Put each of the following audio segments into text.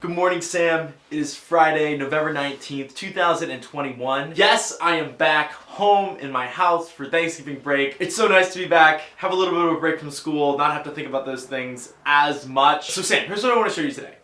Good morning, Sam. It is Friday, November 19th, 2021. Yes, I am back home in my house for Thanksgiving break. It's so nice to be back, have a little bit of a break from school, not have to think about those things as much. So Sam, here's what I want to show you today.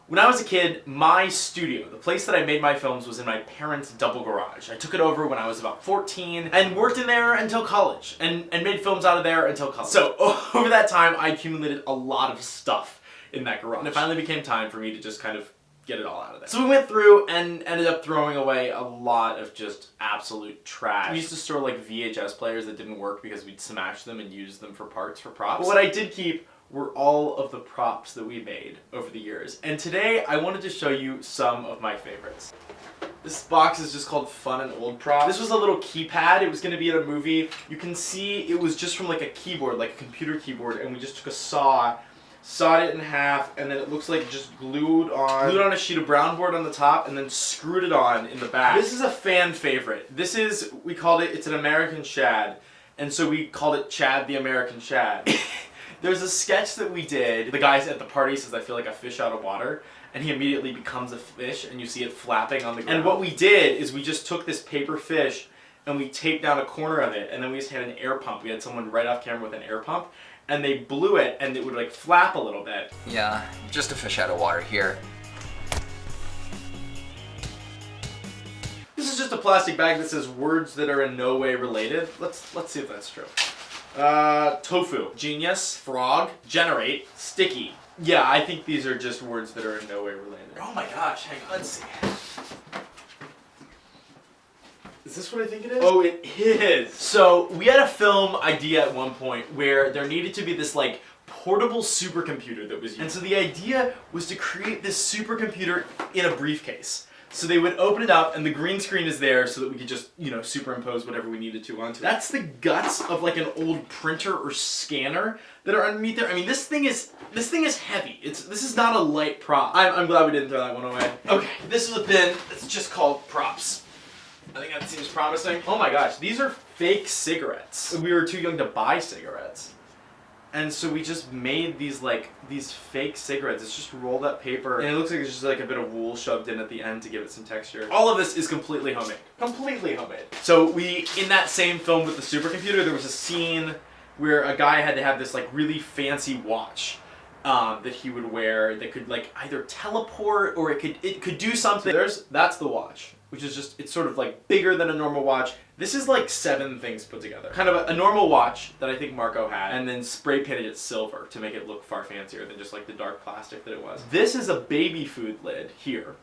When I was a kid, my studio, the place that I made my films, was in my parents' double garage. I took it over when I was about 14 and worked in there until college and made films out of there until college. So over that time, I accumulated a lot of stuff in that garage. And it finally became time for me to just kind of get it all out of there. So we went through and ended up throwing away a lot of just absolute trash. We used to store like VHS players that didn't work because we'd smash them and use them for parts for props. But what I did keep were all of the props that we made over the years. And today I wanted to show you some of my favorites. This box is just called Fun and Old Prom. This was a little keypad. It was going to be in a movie. You can see it was just from like a keyboard, like a computer keyboard, and we just took a saw, sawed it in half, and then it looks like just glued on a sheet of brown board on the top and then screwed it on in the back. This is a fan favorite. This is, we called it, it's an American Shad, and so we called it Chad the American Shad. There's a sketch that we did. The guy at the party says, "I feel like a fish out of water," and he immediately becomes a fish, and you see it flapping on the ground. And what we did is we just took this paper fish and we taped down a corner of it, and then we just had an air pump. We had someone right off camera with an air pump, and they blew it, and it would like flap a little bit. Yeah, just a fish out of water here. This is just a plastic bag that says words that are in no way related. Let's see if that's true. Tofu, genius, frog, generate, sticky. Yeah, I think these are just words that are in no way related. Oh my gosh, hang on, let's see. Is this what I think it is? Oh, it is. So we had a film idea at one point where there needed to be this like portable supercomputer that was used. And so the idea was to create this supercomputer in a briefcase. So they would open it up and the green screen is there so that we could just, superimpose whatever we needed to onto it. That's the guts of like an old printer or scanner that are underneath there. I mean, this thing is heavy. This is not a light prop. I'm glad we didn't throw that one away. Okay, this is a bin. It's just called props. I think that seems promising. Oh my gosh, these are fake cigarettes. We were too young to buy cigarettes. And so we just made these fake cigarettes. It's just rolled up paper, and it looks like it's just like a bit of wool shoved in at the end to give it some texture. All of this is completely homemade. Completely homemade. So in that same film with the supercomputer, there was a scene where a guy had to have this like really fancy watch that he would wear that could like either teleport or it could do something. That's the watch, which is just, it's sort of like bigger than a normal watch. This is like 7 things put together. Kind of a normal watch that I think Marco had, and then spray painted it silver to make it look far fancier than just like the dark plastic that it was. This is a baby food lid here.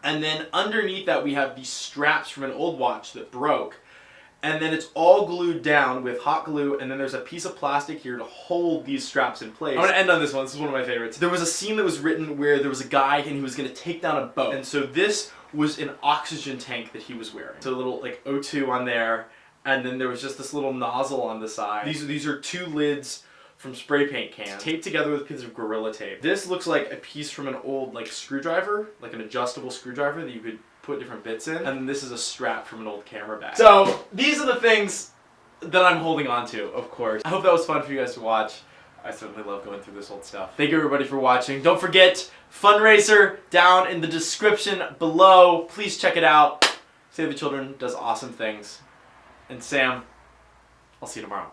And then underneath that we have these straps from an old watch that broke. And then it's all glued down with hot glue, and then there's a piece of plastic here to hold these straps in place. I'm gonna end on this one. This is one of my favorites. There was a scene that was written where there was a guy and he was gonna take down a boat. And so this was an oxygen tank that he was wearing. So a little like O2 on there, and then there was just this little nozzle on the side. These are 2 lids from spray paint cans, taped together with a piece of Gorilla Tape. This looks like a piece from an old like screwdriver, like an adjustable screwdriver that you could put different bits in. And then this is a strap from an old camera bag. So these are the things that I'm holding on to, of course. I hope that was fun for you guys to watch. I certainly love going through this old stuff. Thank you everybody for watching. Don't forget, fundraiser down in the description below. Please check it out. Save the Children does awesome things. And Sam, I'll see you tomorrow.